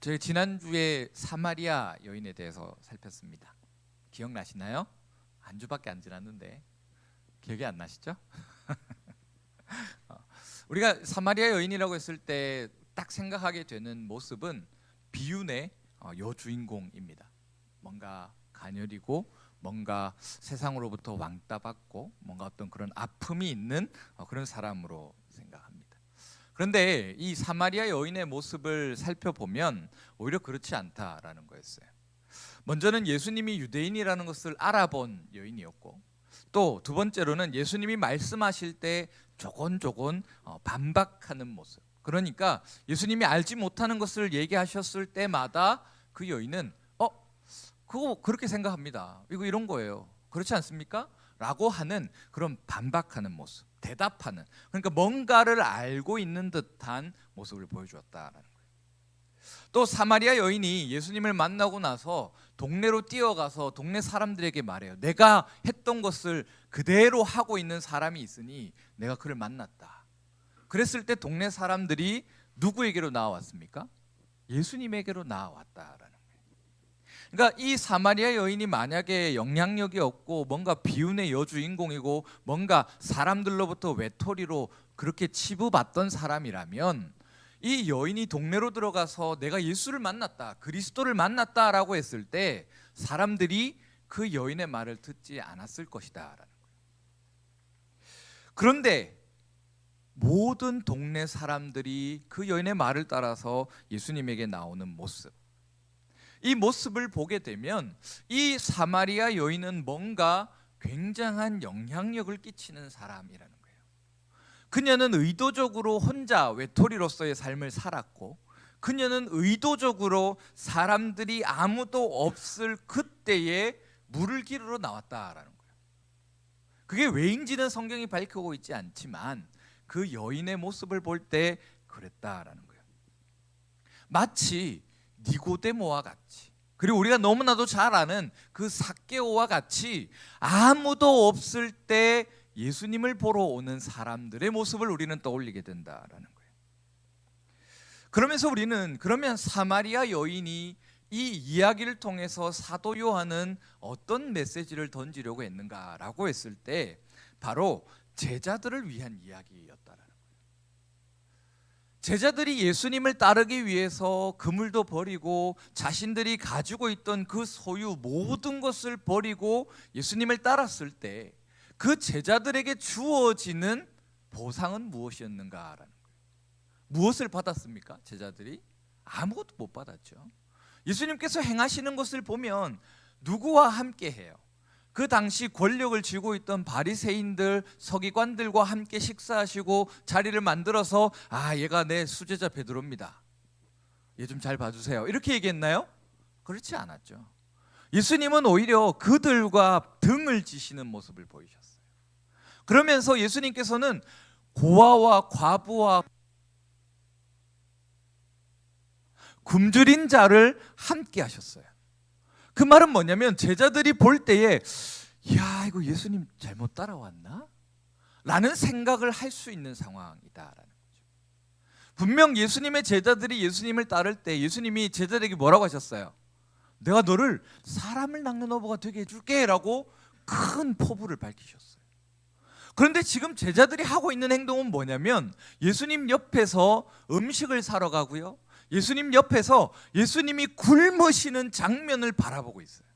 저희 지난주에 사마리아 여인에 대해서 살폈습니다. 기억나시나요? 한 주밖에 안 지났는데 기억이 안 나시죠? 우리가 사마리아 여인이라고 했을 때 딱 생각하게 되는 모습은 비윤의 여주인공입니다. 뭔가 가녀리고 뭔가 세상으로부터 왕따 받고 뭔가 어떤 그런 아픔이 있는 그런 사람으로 생각합니다. 그런데 이 사마리아 여인의 모습을 살펴보면 오히려 그렇지 않다라는 거였어요. 먼저는 예수님이 유대인이라는 것을 알아본 여인이었고, 또 두 번째로는 예수님이 말씀하실 때 조곤조곤 반박하는 모습. 그러니까 예수님이 알지 못하는 것을 얘기하셨을 때마다 그 여인은 그거 그렇게 생각합니다. 이거 이런 거예요. 그렇지 않습니까? 라고 하는 그런 반박하는 모습, 대답하는, 그러니까 뭔가를 알고 있는 듯한 모습을 보여주었다라는 거예요. 또 사마리아 여인이 예수님을 만나고 나서 동네로 뛰어가서 동네 사람들에게 말해요. 내가 했던 것을 그대로 하고 있는 사람이 있으니 내가 그를 만났다. 그랬을 때 동네 사람들이 누구에게로 나왔습니까? 예수님에게로 나왔다라는 거예요. 그러니까 이 사마리아 여인이 만약에 영향력이 없고 뭔가 비운의 여주인공이고 뭔가 사람들로부터 외톨이로 그렇게 치부받던 사람이라면 이 여인이 동네로 들어가서 내가 예수를 만났다, 그리스도를 만났다라고 했을 때 사람들이 그 여인의 말을 듣지 않았을 것이다라는 거예요. 그런데 모든 동네 사람들이 그 여인의 말을 따라서 예수님에게 나오는 모습, 이 모습을 보게 되면 이 사마리아 여인은 뭔가 굉장한 영향력을 끼치는 사람이라는 거예요. 그녀는 의도적으로 혼자 외톨이로서의 삶을 살았고, 그녀는 의도적으로 사람들이 아무도 없을 그때에 물을 기르러 나왔다라는 거예요. 그게 왜인지는 성경이 밝히고 있지 않지만 그 여인의 모습을 볼 때 그랬다라는 거예요. 마치 니고데모와 같이, 그리고 우리가 너무나도 잘 아는 그 삭개오와 같이 아무도 없을 때 예수님을 보러 오는 사람들의 모습을 우리는 떠올리게 된다라는 거예요. 그러면서 우리는 그러면 사마리아 여인이 이 이야기를 통해서 사도 요한은 어떤 메시지를 던지려고 했는가라고 했을 때 바로 제자들을 위한 이야기였다라는 거예요. 제자들이 예수님을 따르기 위해서 그물도 버리고 자신들이 가지고 있던 그 소유 모든 것을 버리고 예수님을 따랐을 때 그 제자들에게 주어지는 보상은 무엇이었는가라는 거예요. 무엇을 받았습니까? 제자들이 아무것도 못 받았죠. 예수님께서 행하시는 것을 보면 누구와 함께 해요? 그 당시 권력을 쥐고 있던 바리새인들, 서기관들과 함께 식사하시고 자리를 만들어서 얘가 내 수제자 베드로입니다, 얘 좀 잘 봐주세요, 이렇게 얘기했나요? 그렇지 않았죠. 예수님은 오히려 그들과 등을 지시는 모습을 보이셨어요. 그러면서 예수님께서는 고아와 과부와 굶주린 자를 함께 하셨어요. 그 말은 뭐냐면 제자들이 볼 때에 이거 예수님 잘못 따라왔나? 라는 생각을 할 수 있는 상황이다라는 거죠. 분명 예수님의 제자들이 예수님을 따를 때 예수님이 제자들에게 뭐라고 하셨어요? 내가 너를 사람을 낚는 어부가 되게 해줄게 라고 큰 포부를 밝히셨어요. 그런데 지금 제자들이 하고 있는 행동은 뭐냐면 예수님 옆에서 음식을 사러 가고요, 예수님 옆에서 예수님이 굶으시는 장면을 바라보고 있어요.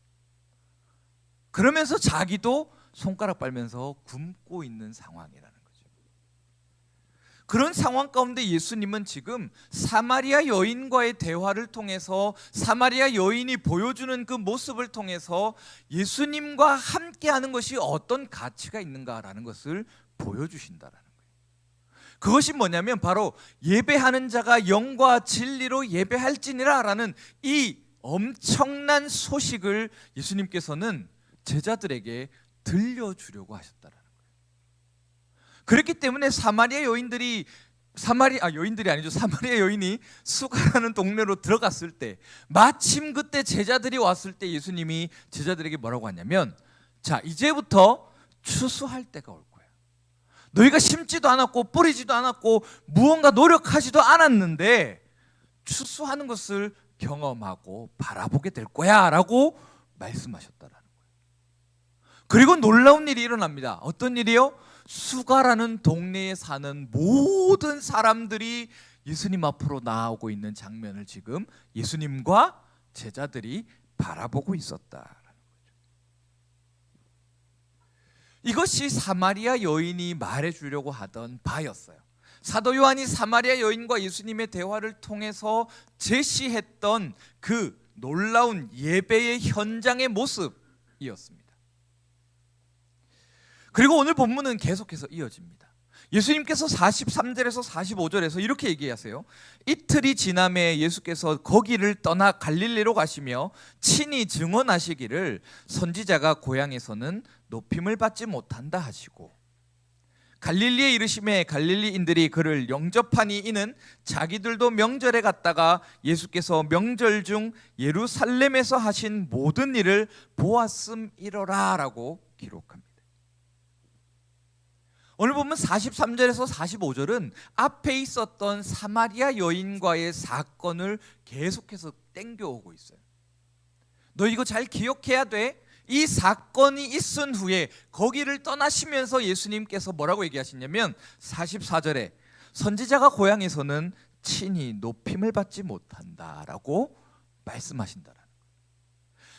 그러면서 자기도 손가락 빨면서 굶고 있는 상황이라는 거죠. 그런 상황 가운데 예수님은 지금 사마리아 여인과의 대화를 통해서 사마리아 여인이 보여주는 그 모습을 통해서 예수님과 함께하는 것이 어떤 가치가 있는가라는 것을 보여주신다라는 거예요. 그것이 뭐냐면 바로 예배하는 자가 영과 진리로 예배할지니라 라는 이 엄청난 소식을 예수님께서는 제자들에게 들려주려고 하셨다라는 거예요. 그렇기 때문에 사마리아 여인이 수가라는 동네로 들어갔을 때 마침 그때 제자들이 왔을 때 예수님이 제자들에게 뭐라고 하냐면 자, 이제부터 추수할 때가 올 거예요. 너희가 심지도 않았고 뿌리지도 않았고 무언가 노력하지도 않았는데 추수하는 것을 경험하고 바라보게 될 거야 라고 말씀하셨다라는 거예요. 그리고 놀라운 일이 일어납니다. 어떤 일이요? 수가라는 동네에 사는 모든 사람들이 예수님 앞으로 나오고 있는 장면을 지금 예수님과 제자들이 바라보고 있었다라는 거죠. 이것이 사마리아 여인이 말해주려고 하던 바였어요. 사도 요한이 사마리아 여인과 예수님의 대화를 통해서 제시했던 그 놀라운 예배의 현장의 모습이었습니다. 그리고 오늘 본문은 계속해서 이어집니다. 예수님께서 43절에서 45절에서 이렇게 얘기하세요. 이틀이 지남에 예수께서 거기를 떠나 갈릴리로 가시며 친히 증언하시기를 선지자가 고향에서는 높임을 받지 못한다 하시고, 갈릴리에 이르심에 갈릴리인들이 그를 영접하니 이는 자기들도 명절에 갔다가 예수께서 명절 중 예루살렘에서 하신 모든 일을 보았음이러라 라고 기록합니다. 오늘 보면 43절에서 45절은 앞에 있었던 사마리아 여인과의 사건을 계속해서 땡겨오고 있어요. 너 이거 잘 기억해야 돼. 이 사건이 있은 후에 거기를 떠나시면서 예수님께서 뭐라고 얘기하시냐면 44절에 선지자가 고향에서는 친히 높임을 받지 못한다라고 말씀하신다.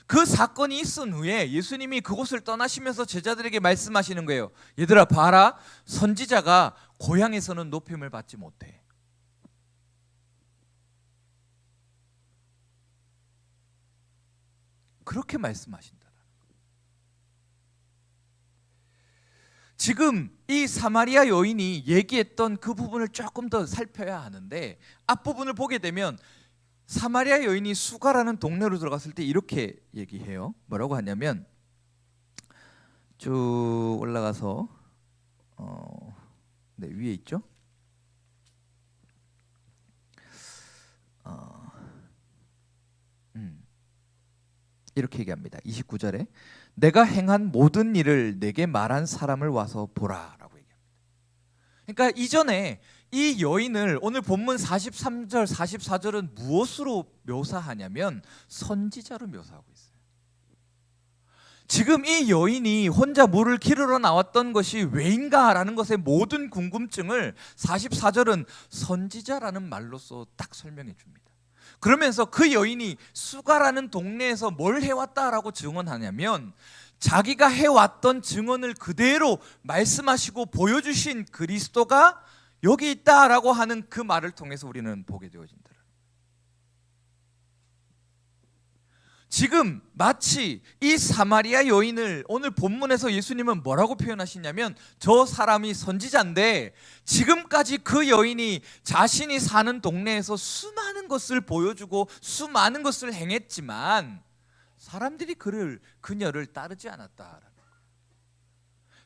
그 사건이 있은 후에 예수님이 그곳을 떠나시면서 제자들에게 말씀하시는 거예요. 얘들아 봐라, 선지자가 고향에서는 높임을 받지 못해. 그렇게 말씀하신다. 지금 이 사마리아 여인이 얘기했던 그 부분을 조금 더 살펴야 하는데, 앞부분을 보게 되면 사마리아 여인이 수가라는 동네로 들어갔을 때 이렇게 얘기해요. 뭐라고 하냐면 쭉 올라가서 네, 위에 있죠. 이렇게 얘기합니다. 29절에 내가 행한 모든 일을 내게 말한 사람을 와서 보라라고 얘기합니다. 그러니까 이전에 이 여인을 오늘 본문 43절, 44절은 무엇으로 묘사하냐면 선지자로 묘사하고 있어요. 지금 이 여인이 혼자 물을 기르러 나왔던 것이 왜인가라는 것의 모든 궁금증을 44절은 선지자라는 말로써 딱 설명해 줍니다. 그러면서 그 여인이 수가라는 동네에서 뭘 해왔다라고 증언하냐면 자기가 해왔던 증언을 그대로 말씀하시고 보여주신 그리스도가 여기 있다라고 하는 그 말을 통해서 우리는 보게 되어진다. 지금 마치 이 사마리아 여인을 오늘 본문에서 예수님은 뭐라고 표현하시냐면 저 사람이 선지자인데 지금까지 그 여인이 자신이 사는 동네에서 수많은 것을 보여주고 수많은 것을 행했지만 사람들이 그녀를 따르지 않았다라는 거예요.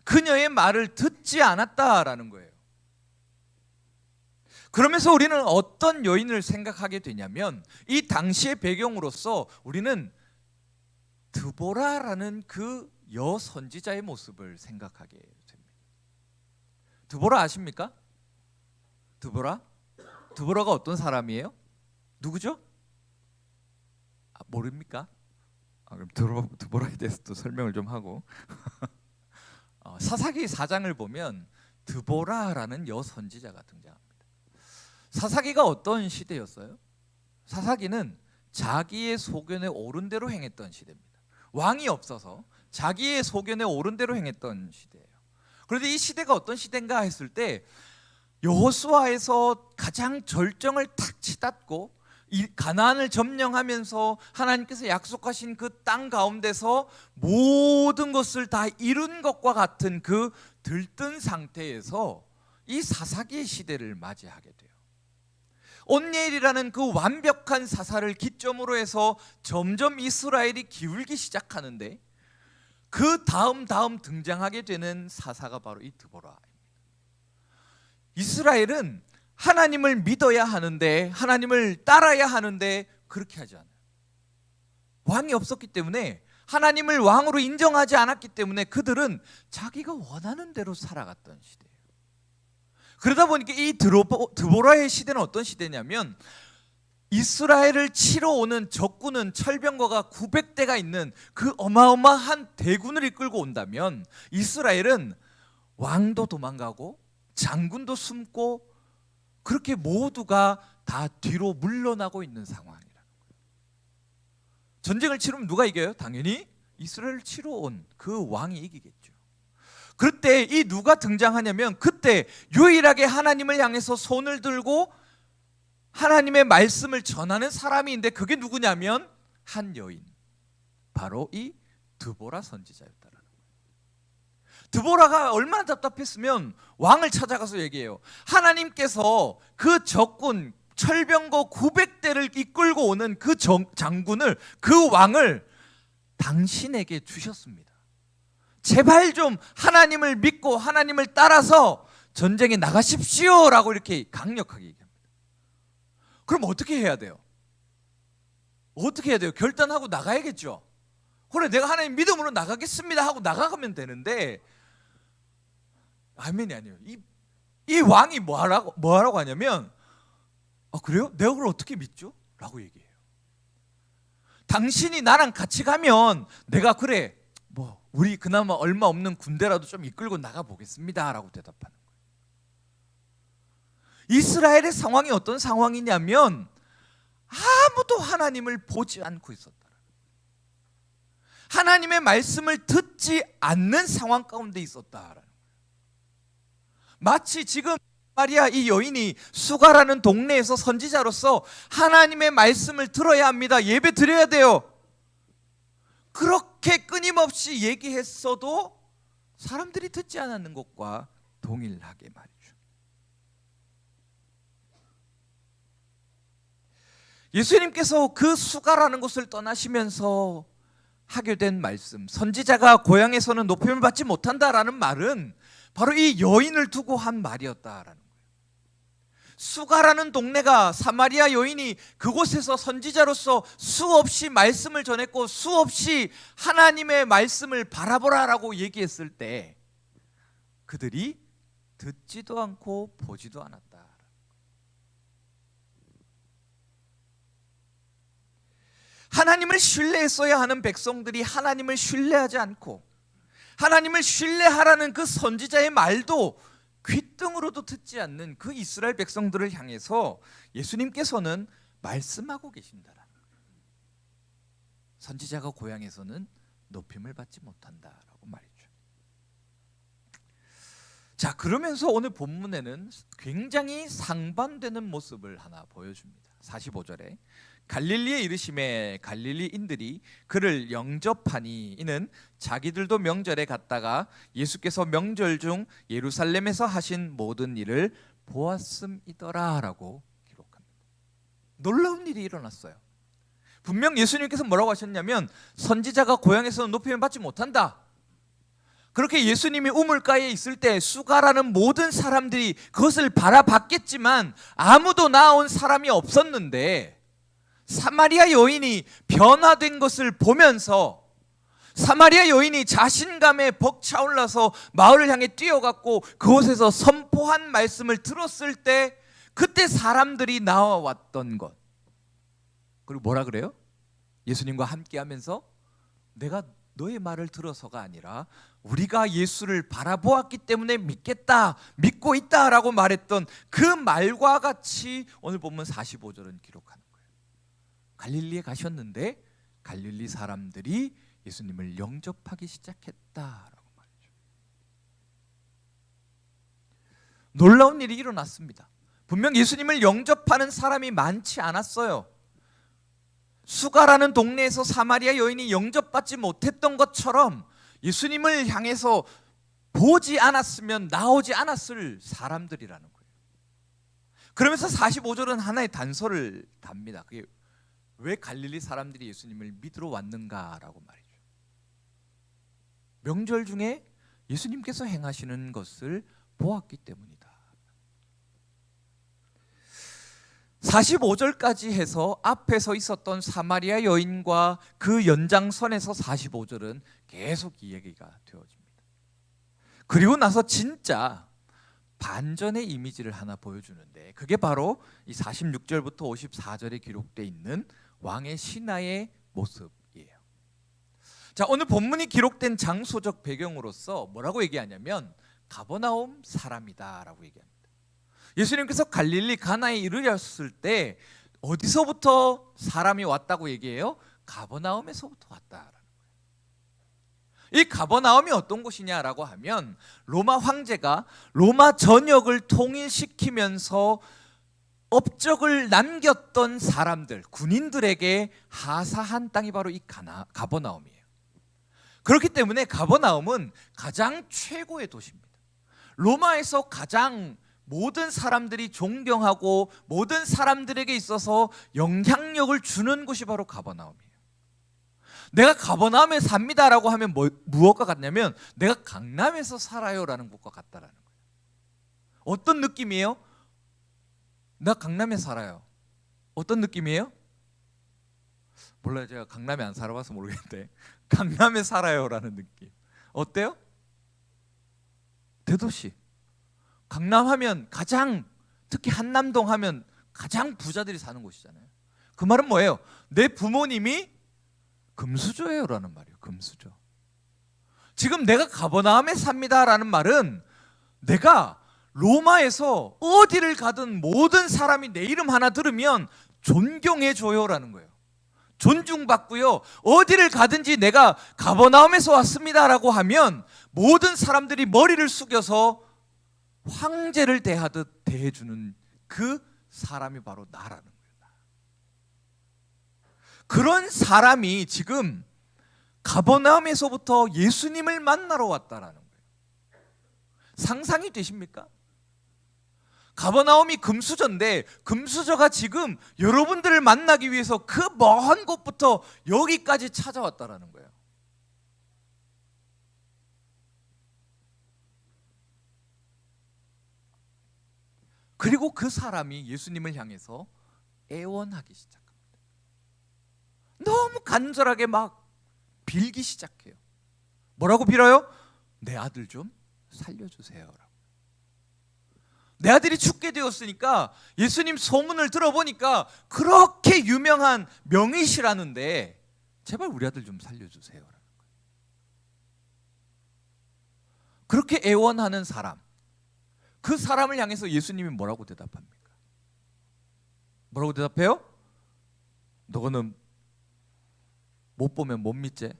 그녀의 말을 듣지 않았다라는 거예요. 그러면서 우리는 어떤 여인을 생각하게 되냐면 이 당시의 배경으로서 우리는 드보라라는 그 여선지자의 모습을 생각하게 됩니다. 드보라 아십니까? 드보라가 어떤 사람이에요? 누구죠? 모릅니까? 그럼 드보라에 대해서 또 설명을 좀 하고 사사기 4장을 보면 드보라라는 여선지자가 등장합니다. 사사기가 어떤 시대였어요? 사사기는 자기의 소견에 옳은 대로 행했던 시대입니다. 왕이 없어서 자기의 소견에 옳은 대로 행했던 시대예요. 그런데 이 시대가 어떤 시대인가 했을 때 여호수아에서 가장 절정을 탁 치닫고 가나안을 점령하면서 하나님께서 약속하신 그 땅 가운데서 모든 것을 다 이룬 것과 같은 그 들뜬 상태에서 이 사사기의 시대를 맞이하게 돼요. 온니엘이라는 그 완벽한 사사를 기점으로 해서 점점 이스라엘이 기울기 시작하는데 그 다음 등장하게 되는 사사가 바로 이 드보라입니다. 이스라엘은 하나님을 믿어야 하는데 하나님을 따라야 하는데 그렇게 하지 않아요. 왕이 없었기 때문에 하나님을 왕으로 인정하지 않았기 때문에 그들은 자기가 원하는 대로 살아갔던 시대예요. 그러다 보니까 이 드보라의 시대는 어떤 시대냐면 이스라엘을 치러 오는 적군은 철병거가 900대가 있는 그 어마어마한 대군을 이끌고 온다면 이스라엘은 왕도 도망가고 장군도 숨고 그렇게 모두가 다 뒤로 물러나고 있는 상황이라는 거예요. 전쟁을 치르면 누가 이겨요? 당연히 이스라엘을 치러 온 그 왕이 이기겠죠. 그때 이 누가 등장하냐면 그때 유일하게 하나님을 향해서 손을 들고 하나님의 말씀을 전하는 사람이 있는데 그게 누구냐면 한 여인, 바로 이 드보라 선지자였다라는 거예요. 드보라가 얼마나 답답했으면 왕을 찾아가서 얘기해요. 하나님께서 그 적군 철병거 900대를 이끌고 오는 그 장군을, 그 왕을 당신에게 주셨습니다. 제발 좀 하나님을 믿고 하나님을 따라서 전쟁에 나가십시오 라고 이렇게 강력하게 얘기합니다. 그럼 어떻게 해야 돼요? 어떻게 해야 돼요? 결단하고 나가야겠죠. 그래, 내가 하나님 믿음으로 나가겠습니다 하고 나가면 되는데, 아멘이 아니에요. 이 왕이 뭐하라고 하냐면, 그래요? 내가 그걸 어떻게 믿죠? 라고 얘기해요. 당신이 나랑 같이 가면 내가 그래, 우리 그나마 얼마 없는 군대라도 좀 이끌고 나가보겠습니다 라고 대답하는 거예요. 이스라엘의 상황이 어떤 상황이냐면 아무도 하나님을 보지 않고 있었다. 하나님의 말씀을 듣지 않는 상황 가운데 있었다라는 거예요. 마치 지금 마리아 이 여인이 수가라는 동네에서 선지자로서 하나님의 말씀을 들어야 합니다. 예배 드려야 돼요. 그렇게 끊임없이 얘기했어도 사람들이 듣지 않았는 것과 동일하게 말이죠. 예수님께서 그 수가라는 곳을 떠나시면서 하게 된 말씀, 선지자가 고향에서는 높임을 받지 못한다라는 말은 바로 이 여인을 두고 한 말이었다라는 거예요. 수가라는 동네가, 사마리아 여인이 그곳에서 선지자로서 수없이 말씀을 전했고 수없이 하나님의 말씀을 바라보라라고 얘기했을 때 그들이 듣지도 않고 보지도 않았다. 하나님을 신뢰했어야 하는 백성들이 하나님을 신뢰하지 않고 하나님을 신뢰하라는 그 선지자의 말도 귓등으로도 듣지 않는 그 이스라엘 백성들을 향해서 예수님께서는 말씀하고 계신다라는 거예요. 선지자가 고향에서는 높임을 받지 못한다라고 말이죠. 자, 그러면서 오늘 본문에는 굉장히 상반되는 모습을 하나 보여줍니다. 45절에 갈릴리에 이르심에 갈릴리인들이 그를 영접하니 이는 자기들도 명절에 갔다가 예수께서 명절 중 예루살렘에서 하신 모든 일을 보았음이더라 라고 기록합니다. 놀라운 일이 일어났어요. 분명 예수님께서 뭐라고 하셨냐면 선지자가 고향에서는 높임을 받지 못한다. 그렇게 예수님이 우물가에 있을 때 수가라는 모든 사람들이 그것을 바라봤겠지만 아무도 나아온 사람이 없었는데 사마리아 여인이 변화된 것을 보면서 사마리아 여인이 자신감에 벅차올라서 마을을 향해 뛰어갔고 그곳에서 선포한 말씀을 들었을 때 그때 사람들이 나와왔던 것, 그리고 뭐라 그래요? 예수님과 함께 하면서 내가 너의 말을 들어서가 아니라 우리가 예수를 바라보았기 때문에 믿겠다, 믿고 있다라고 말했던 그 말과 같이 오늘 본문 45절은 기록하는 거예요. 갈릴리에 가셨는데 갈릴리 사람들이 예수님을 영접하기 시작했다라고 말이죠. 놀라운 일이 일어났습니다. 분명 예수님을 영접하는 사람이 많지 않았어요. 수가라는 동네에서 사마리아 여인이 영접받지 못했던 것처럼 예수님을 향해서 보지 않았으면 나오지 않았을 사람들이라는 거예요. 그러면서 45절은 하나의 단서를 답니다. 그게 왜 갈릴리 사람들이 예수님을 믿으러 왔는가라고 말이죠. 명절 중에 예수님께서 행하시는 것을 보았기 때문이다. 45절까지 해서 앞에서 있었던 사마리아 여인과 그 연장선에서 45절은 계속 이야기가 되어집니다. 그리고 나서 진짜 반전의 이미지를 하나 보여주는데, 그게 바로 이 46절부터 54절에 기록되어 있는 왕의 신하의 모습이에요. 자, 오늘 본문이 기록된 장소적 배경으로서 뭐라고 얘기하냐면 가버나움 사람이다라고 얘기합니다. 예수님께서 갈릴리 가나에 이르렀을 때 어디서부터 사람이 왔다고 얘기해요? 가버나움에서부터 왔다라는 거예요. 이 가버나움이 어떤 곳이냐라고 하면 로마 황제가 로마 전역을 통일시키면서 업적을 남겼던 사람들, 군인들에게 하사한 땅이 바로 이 가버나움이에요. 그렇기 때문에 가버나움은 가장 최고의 도시입니다. 로마에서 가장 모든 사람들이 존경하고 모든 사람들에게 있어서 영향력을 주는 곳이 바로 가버나움이에요. 내가 가버나움에 삽니다라고 하면 무엇과 같냐면 내가 강남에서 살아요라는 것과 같다라는 거예요. 어떤 느낌이에요? 나 강남에 살아요. 어떤 느낌이에요? 몰라요. 제가 강남에 안 살아봐서 모르겠는데 강남에 살아요라는 느낌 어때요? 대도시. 강남 하면 가장, 특히 한남동 하면 가장 부자들이 사는 곳이잖아요. 그 말은 뭐예요? 내 부모님이 금수저예요 라는 말이에요. 금수저. 지금 내가 가버나움에 삽니다라는 말은 내가 로마에서 어디를 가든 모든 사람이 내 이름 하나 들으면 존경해줘요 라는 거예요. 존중받고요, 어디를 가든지 내가 가버나움에서 왔습니다라고 하면 모든 사람들이 머리를 숙여서 황제를 대하듯 대해주는 그 사람이 바로 나라는 거예요. 그런 사람이 지금 가버나움에서부터 예수님을 만나러 왔다라는 거예요. 상상이 되십니까? 가버나움이 금수저인데 금수저가 지금 여러분들을 만나기 위해서 그 먼 곳부터 여기까지 찾아왔다라는 거예요. 그리고 그 사람이 예수님을 향해서 애원하기 시작합니다. 너무 간절하게 막 빌기 시작해요. 뭐라고 빌어요? 내 아들 좀 살려주세요. 내 아들이 죽게 되었으니까 예수님 소문을 들어보니까 그렇게 유명한 명의시라는데 제발 우리 아들 좀 살려주세요. 그렇게 애원하는 사람, 그 사람을 향해서 예수님이 뭐라고 대답합니까? 뭐라고 대답해요? 너는 못 보면 못 믿지?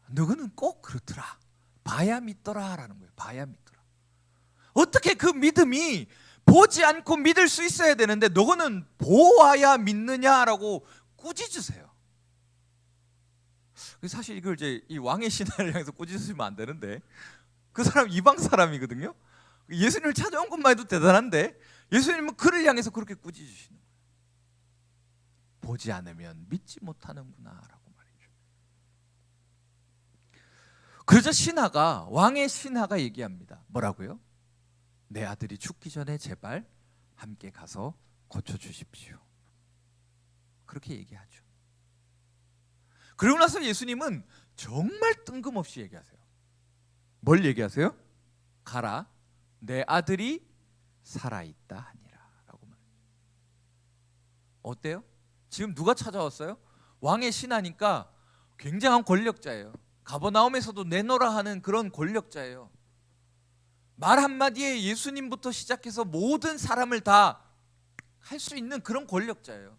너는 꼭 그렇더라. 봐야 믿더라 라는 거예요. 봐야 믿더라. 어떻게 그 믿음이 보지 않고 믿을 수 있어야 되는데 너는 보아야 믿느냐라고 꾸짖으세요. 사실 이걸 이제 이 왕의 신하를 향해서 꾸짖으시면 안 되는데 그 사람 이방 사람이거든요. 예수님을 찾아온 것만 해도 대단한데 예수님은 그를 향해서 그렇게 꾸짖으시는 거예요. 보지 않으면 믿지 못하는구나 라고 말이죠. 그러자 신하가, 왕의 신하가 얘기합니다. 뭐라고요? 내 아들이 죽기 전에 제발 함께 가서 고쳐주십시오. 그렇게 얘기하죠. 그러고 나서 예수님은 정말 뜬금없이 얘기하세요. 뭘 얘기하세요? 가라, 내 아들이 살아있다 하니라 라고 말해요. 어때요? 지금 누가 찾아왔어요? 왕의 신하니까 굉장한 권력자예요. 가버나움에서도 내노라 하는 그런 권력자예요. 말 한마디에 예수님부터 시작해서 모든 사람을 다 할 수 있는 그런 권력자예요.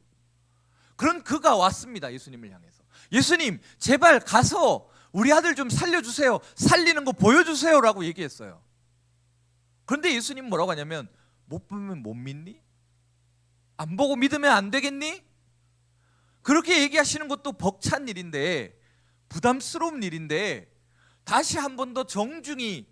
그런 그가 왔습니다. 예수님을 향해서. 예수님 제발 가서 우리 아들 좀 살려주세요. 살리는 거 보여주세요 라고 얘기했어요. 그런데 예수님 뭐라고 하냐면 못 보면 못 믿니? 안 보고 믿으면 안 되겠니? 그렇게 얘기하시는 것도 벅찬 일인데, 부담스러운 일인데 다시 한 번 더 정중히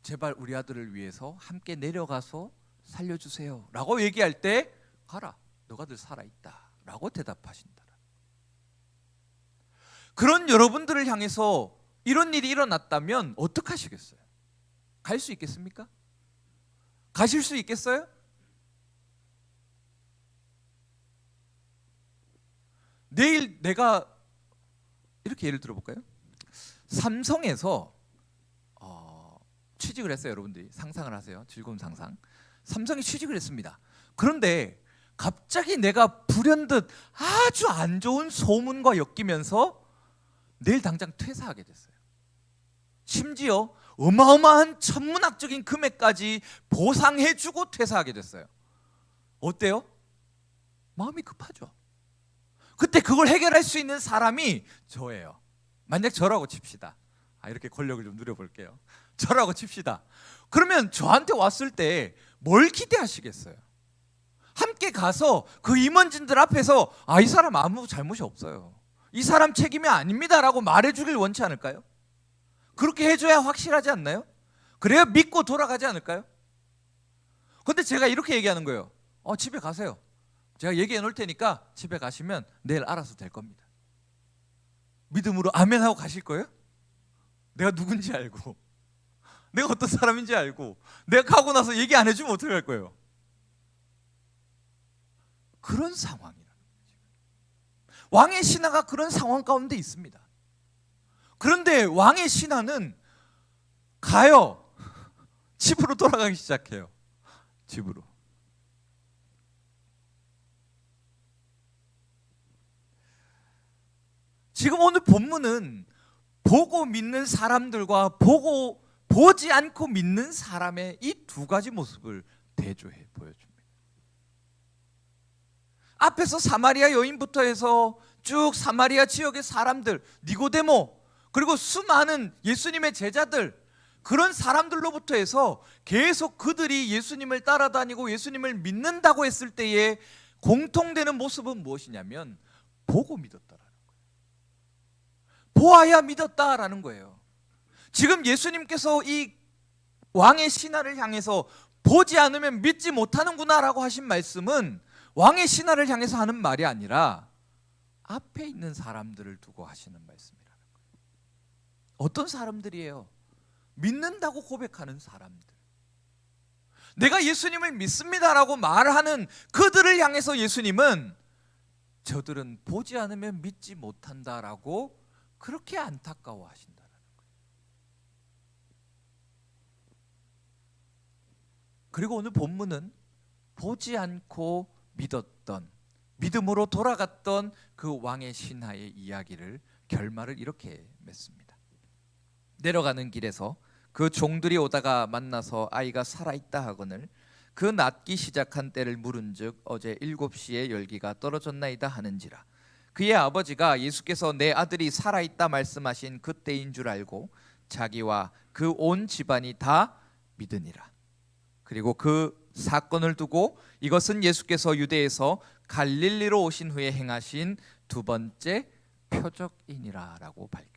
제발 우리 아들을 위해서 함께 내려가서 살려주세요 라고 얘기할 때 가라, 너가 늘 살아있다 라고 대답하신다. 그런 여러분들을 향해서 이런 일이 일어났다면 어떡하시겠어요? 갈 수 있겠습니까? 가실 수 있겠어요? 내일 내가 이렇게 예를 들어볼까요? 삼성에서 취직을 했어요. 여러분들이 상상을 하세요. 즐거운 상상. 삼성에 취직을 했습니다. 그런데 갑자기 내가 불현듯 아주 안 좋은 소문과 엮이면서 내일 당장 퇴사하게 됐어요. 심지어 어마어마한 천문학적인 금액까지 보상해주고 퇴사하게 됐어요. 어때요? 마음이 급하죠. 그때 그걸 해결할 수 있는 사람이 저예요. 만약 저라고 칩시다. 이렇게 권력을 좀 누려볼게요. 저라고 칩시다. 그러면 저한테 왔을 때 뭘 기대하시겠어요? 함께 가서 그 임원진들 앞에서 이 사람 아무 잘못이 없어요, 이 사람 책임이 아닙니다라고 말해주길 원치 않을까요? 그렇게 해줘야 확실하지 않나요? 그래야 믿고 돌아가지 않을까요? 근데 제가 이렇게 얘기하는 거예요. 집에 가세요. 제가 얘기해 놓을 테니까 집에 가시면 내일 알아서 될 겁니다. 믿음으로 아멘 하고 가실 거예요? 내가 누군지 알고, 내가 어떤 사람인지 알고, 내가 가고 나서 얘기 안 해주면 어떻게 할 거예요? 그런 상황이라는 거죠. 왕의 신하가 그런 상황 가운데 있습니다. 그런데 왕의 신하는 가요. 집으로 돌아가기 시작해요. 집으로. 지금 오늘 본문은 보고 믿는 사람들과 보지 않고 믿는 사람의 이 두 가지 모습을 대조해 보여줍니다. 앞에서 사마리아 여인부터 해서 쭉 사마리아 지역의 사람들, 니고데모, 그리고 수많은 예수님의 제자들, 그런 사람들로부터 해서 계속 그들이 예수님을 따라다니고 예수님을 믿는다고 했을 때의 공통되는 모습은 무엇이냐면 보고 믿었다라는 거예요. 보아야 믿었다라는 거예요. 지금 예수님께서 이 왕의 신하를 향해서 보지 않으면 믿지 못하는구나라고 하신 말씀은 왕의 신하를 향해서 하는 말이 아니라 앞에 있는 사람들을 두고 하시는 말씀이라는 거예요. 어떤 사람들이에요? 믿는다고 고백하는 사람들. 내가 예수님을 믿습니다라고 말하는 그들을 향해서 예수님은 저들은 보지 않으면 믿지 못한다라고 그렇게 안타까워하신다는 거예요. 그리고 오늘 본문은 보지 않고 믿었던, 믿음으로 돌아갔던 그 왕의 신하의 이야기를, 결말을 이렇게 맺습니다. 내려가는 길에서 그 종들이 오다가 만나서 아이가 살아있다 하거늘 그 낫기 시작한 때를 물은즉 어제 7시에 열기가 떨어졌나이다 하는지라. 그의 아버지가 예수께서 내 아들이 살아있다 말씀하신 그때인 줄 알고 자기와 그 온 집안이 다 믿으니라. 그리고 그 사건을 두고 이것은 예수께서 유대에서 갈릴리로 오신 후에 행하신 두 번째 표적이니라 라고 밝혀요.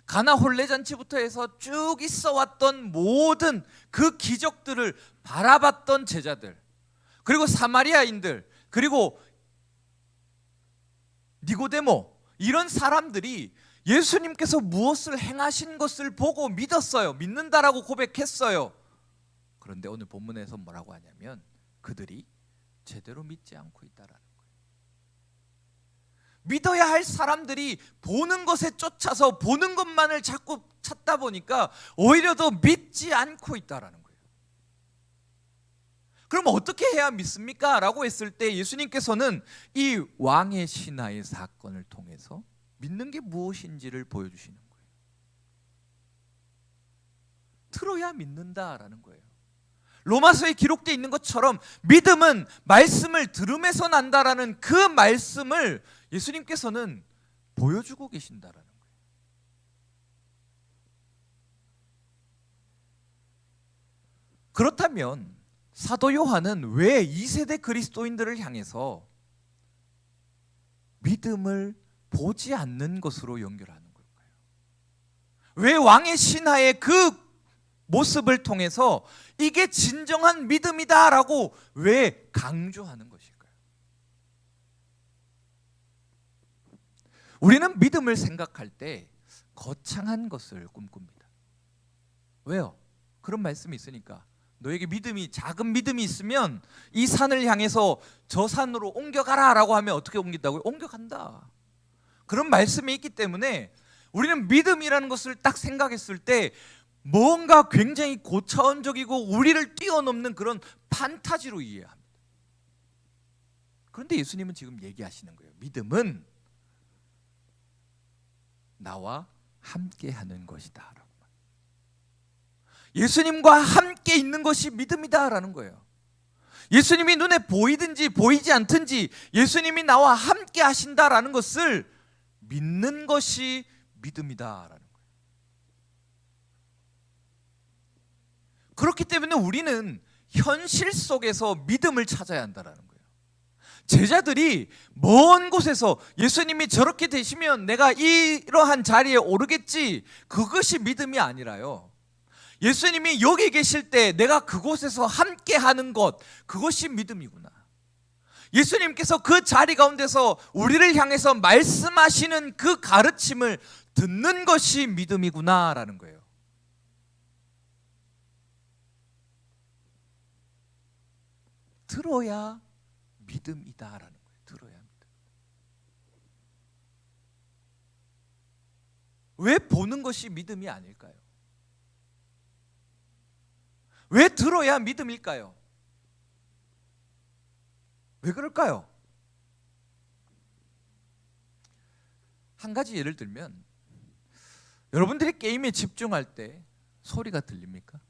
가나 혼례잔치부터 해서 쭉 있어왔던 모든 그 기적들을 바라봤던 제자들, 그리고 사마리아인들, 그리고 니고데모, 이런 사람들이 예수님께서 무엇을 행하신 것을 보고 믿었어요. 믿는다라고 고백했어요. 그런데 오늘 본문에서 뭐라고 하냐면 그들이 제대로 믿지 않고 있다라는 거예요. 믿어야 할 사람들이 보는 것에 쫓아서 보는 것만을 자꾸 찾다 보니까 오히려 더 믿지 않고 있다라는 거예요. 그럼 어떻게 해야 믿습니까? 라고 했을 때 예수님께서는 이 왕의 신하의 사건을 통해서 믿는 게 무엇인지를 보여주시는 거예요. 들어야 믿는다라는 거예요. 로마서에 기록되어 있는 것처럼 믿음은 말씀을 들음에서 난다라는 그 말씀을 예수님께서는 보여주고 계신다라는 거예요. 그렇다면 사도 요한은 왜 2세대 그리스도인들을 향해서 믿음을 보지 않는 것으로 연결하는 걸까요? 왜 왕의 신하의 그 모습을 통해서 이게 진정한 믿음이다라고 왜 강조하는 것일까요? 우리는 믿음을 생각할 때 거창한 것을 꿈꿉니다. 왜요? 그런 말씀이 있으니까. 너에게 작은 믿음이 있으면 이 산을 향해서 저 산으로 옮겨가라 라고 하면 어떻게 옮긴다고요? 옮겨간다. 그런 말씀이 있기 때문에 우리는 믿음이라는 것을 딱 생각했을 때 뭔가 굉장히 고차원적이고 우리를 뛰어넘는 그런 판타지로 이해합니다. 그런데 예수님은 지금 얘기하시는 거예요. 믿음은 나와 함께하는 것이다. 예수님과 함께 있는 것이 믿음이다라는 거예요. 예수님이 눈에 보이든지 보이지 않든지 예수님이 나와 함께 하신다라는 것을 믿는 것이 믿음이다라는 거예요. 그렇기 때문에 우리는 현실 속에서 믿음을 찾아야 한다라는 거예요. 제자들이 먼 곳에서 예수님이 저렇게 되시면 내가 이러한 자리에 오르겠지, 그것이 믿음이 아니라요, 예수님이 여기 계실 때 내가 그곳에서 함께 하는 것, 그것이 믿음이구나. 예수님께서 그 자리 가운데서 우리를 향해서 말씀하시는 그 가르침을 듣는 것이 믿음이구나 라는 거예요. 들어야 믿음이다라는 거예요. 들어야 믿음. 왜 보는 것이 믿음이 아닐까요? 왜 들어야 믿음일까요? 왜 그럴까요? 한 가지 예를 들면, 여러분들이 게임에 집중할 때 소리가 들립니까?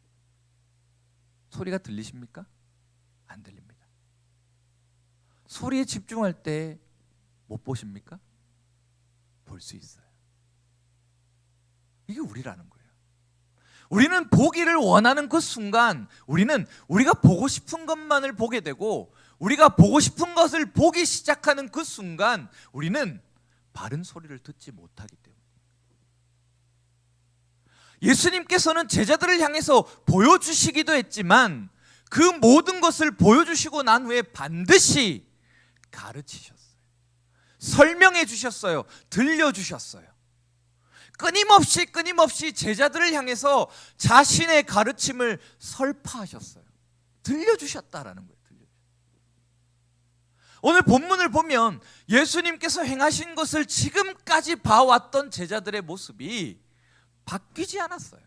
소리가 들리십니까? 안 들립니다. 소리에 집중할 때 못 보십니까? 볼 수 있어요. 이게 우리라는 거예요. 우리는 보기를 원하는 그 순간 우리는 우리가 보고 싶은 것만을 보게 되고, 우리가 보고 싶은 것을 보기 시작하는 그 순간 우리는 바른 소리를 듣지 못하기 때문에, 예수님께서는 제자들을 향해서 보여주시기도 했지만 그 모든 것을 보여주시고 난 후에 반드시 가르치셨어요. 설명해 주셨어요. 들려주셨어요. 끊임없이 제자들을 향해서 자신의 가르침을 설파하셨어요. 들려주셨다라는 거예요. 오늘 본문을 보면 예수님께서 행하신 것을 지금까지 봐왔던 제자들의 모습이 바뀌지 않았어요.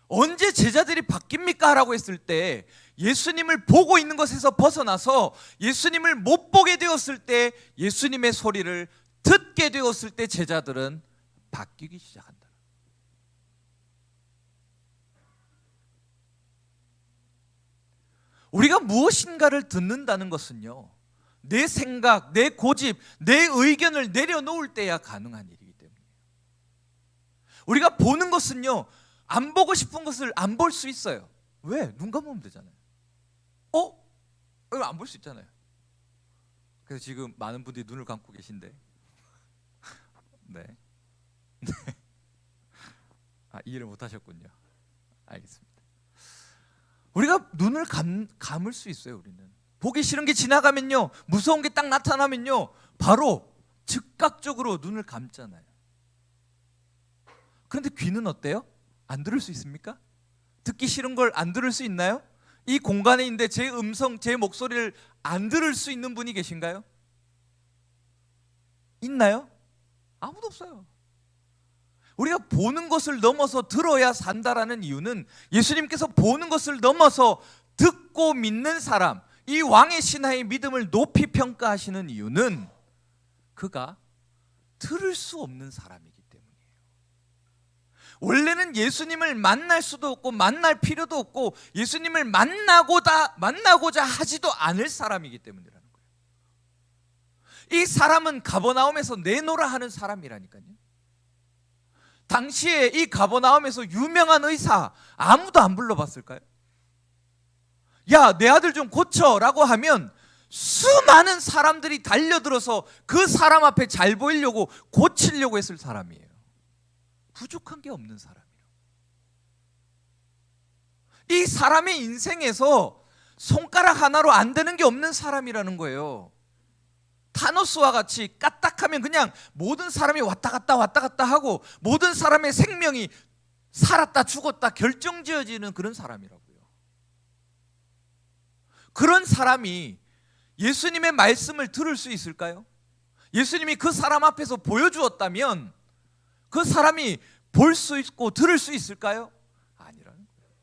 언제 제자들이 바뀝니까? 라고 했을 때, 예수님을 보고 있는 것에서 벗어나서 예수님을 못 보게 되었을 때, 예수님의 소리를 듣게 되었을 때 제자들은 바뀌기 시작한다. 우리가 무엇인가를 듣는다는 것은요, 내 생각, 내 고집, 내 의견을 내려놓을 때야 가능한 일이기 때문이에요. 우리가 보는 것은요, 안 보고 싶은 것을 안 볼 수 있어요. 왜? 눈 감으면 되잖아요. 이거 안 볼 수 있잖아요. 그래서 지금 많은 분들이 눈을 감고 계신데, 네. 이해를 못 하셨군요. 알겠습니다. 우리가 눈을 감을 수 있어요. 우리는 보기 싫은 게 지나가면요, 무서운 게 딱 나타나면요, 바로 즉각적으로 눈을 감잖아요. 그런데 귀는 어때요? 안 들을 수 있습니까? 듣기 싫은 걸 안 들을 수 있나요? 이 공간에 있는데 제 음성, 제 목소리를 안 들을 수 있는 분이 계신가요? 있나요? 아무도 없어요. 우리가 보는 것을 넘어서 들어야 산다라는 이유는, 예수님께서 보는 것을 넘어서 듣고 믿는 사람, 이 왕의 신하의 믿음을 높이 평가하시는 이유는 그가 들을 수 없는 사람이기 때문이에요. 원래는 예수님을 만날 수도 없고 만날 필요도 없고 예수님을 만나고자 하지도 않을 사람이기 때문이라는 거예요. 이 사람은 가버나움에서 내노라 하는 사람이라니까요. 당시에 이 가버나움에서 유명한 의사 아무도 안 불러봤을까요? 야, 내 아들 좀 고쳐라고 하면 수많은 사람들이 달려들어서 그 사람 앞에 잘 보이려고 고치려고 했을 사람이에요. 부족한 게 없는 사람이에요. 이 사람의 인생에서 손가락 하나로 안 되는 게 없는 사람이라는 거예요. 타노스와 같이 까딱하면 그냥 모든 사람이 왔다 갔다 하고 모든 사람의 생명이 살았다 죽었다 결정지어지는 그런 사람이라고요. 그런 사람이 예수님의 말씀을 들을 수 있을까요? 예수님이 그 사람 앞에서 보여주었다면 그 사람이 볼 수 있고 들을 수 있을까요? 아니라는 거예요.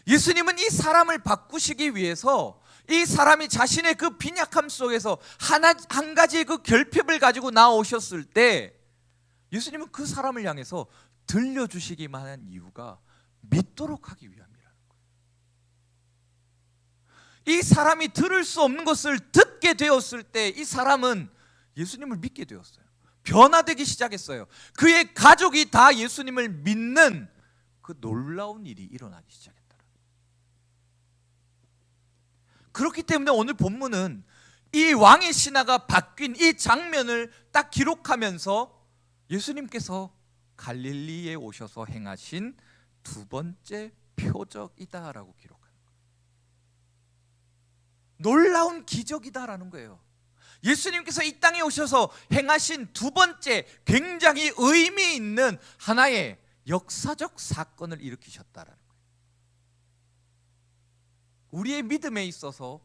예수님은 이 사람을 바꾸시기 위해서 이 사람이 자신의 그 빈약함 속에서 한 가지의 그 결핍을 가지고 나오셨을 때 예수님은 그 사람을 향해서 들려주시기만 한 이유가 믿도록 하기 위함이라는 거예요. 이 사람이 들을 수 없는 것을 듣게 되었을 때 이 사람은 예수님을 믿게 되었어요. 변화되기 시작했어요. 그의 가족이 다 예수님을 믿는 그 놀라운 일이 일어나기 시작했다. 그렇기 때문에 오늘 본문은 이 왕의 신하가 바뀐 이 장면을 딱 기록하면서 예수님께서 갈릴리에 오셔서 행하신 두 번째 표적이다라고 기록하는 거예요. 놀라운 기적이다라는 거예요. 예수님께서 이 땅에 오셔서 행하신 두 번째 굉장히 의미 있는 하나의 역사적 사건을 일으키셨다라는 거예요. 우리의 믿음에 있어서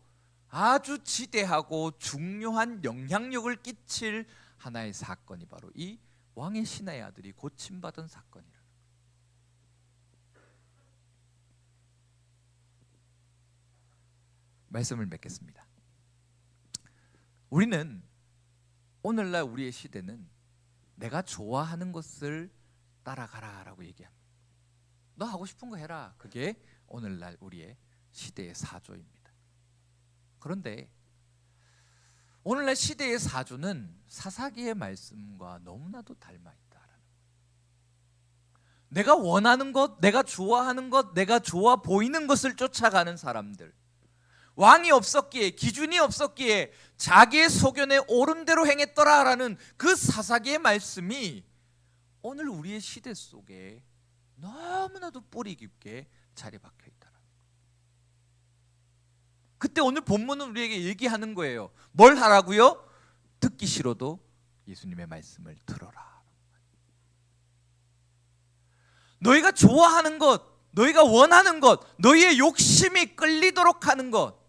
아주 지대하고 중요한 영향력을 끼칠 하나의 사건이 바로 이 왕의 신하의 아들이 고침받은 사건이라는 거예요. 말씀을 맺겠습니다. 우리는 오늘날 우리의 시대는 내가 좋아하는 것을 따라가라라고 얘기합니다. 너 하고 싶은 거 해라. 그게 오늘날 우리의 시대의 사조입니다. 그런데 오늘날 시대의 사조는 사사기의 말씀과 너무나도 닮아 있다라는 거예요. 내가 원하는 것, 내가 좋아하는 것, 내가 좋아 보이는 것을 쫓아가는 사람들, 왕이 없었기에, 기준이 없었기에 자기의 소견에 옳은 대로 행했더라라는 그 사사기의 말씀이 오늘 우리의 시대 속에 너무나도 뿌리 깊게 자리 박혀 있다. 그때 오늘 본문은 우리에게 얘기하는 거예요. 뭘 하라고요? 듣기 싫어도 예수님의 말씀을 들어라. 너희가 좋아하는 것, 너희가 원하는 것, 너희의 욕심이 끌리도록 하는 것,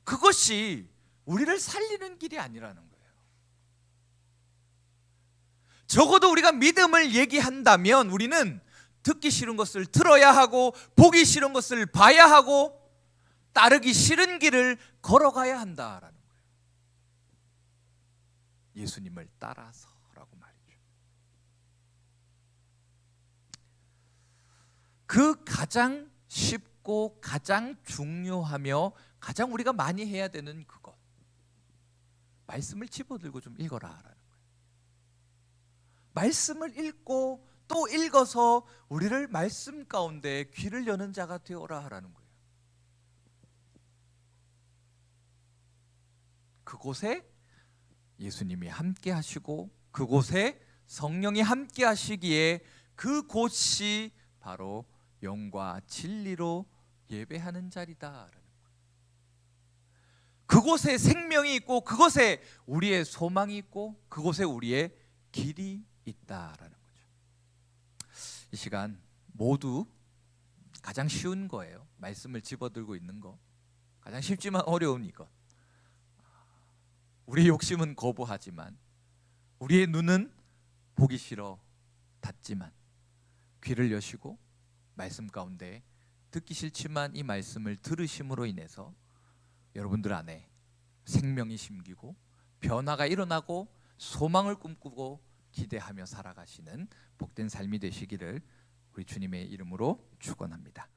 그것이 우리를 살리는 길이 아니라는 거예요. 적어도 우리가 믿음을 얘기한다면 우리는 듣기 싫은 것을 들어야 하고 보기 싫은 것을 봐야 하고 따르기 싫은 길을 걸어가야 한다라는 거예요. 예수님을 따라서라고 말이죠. 그 가장 쉽고 가장 중요하며 가장 우리가 많이 해야 되는 그것, 말씀을 집어들고 좀 읽어라라는 거예요. 말씀을 읽고 또 읽어서 우리를 말씀 가운데 귀를 여는 자가 되어라라는 거예요. 그곳에 예수님이 함께 하시고 그곳에 성령이 함께 하시기에 그곳이 바로 영과 진리로 예배하는 자리다라는 거예요. 그곳에 생명이 있고 그곳에 우리의 소망이 있고 그곳에 우리의 길이 있다라는 거죠. 이 시간 모두 가장 쉬운 거예요. 말씀을 집어들고 있는 거. 가장 쉽지만 어려운 이것. 우리의 욕심은 거부하지만 우리의 눈은 보기 싫어 닫지만 귀를 여시고 말씀 가운데 듣기 싫지만 이 말씀을 들으심으로 인해서 여러분들 안에 생명이 심기고 변화가 일어나고 소망을 꿈꾸고 기대하며 살아가시는 복된 삶이 되시기를 우리 주님의 이름으로 축원합니다.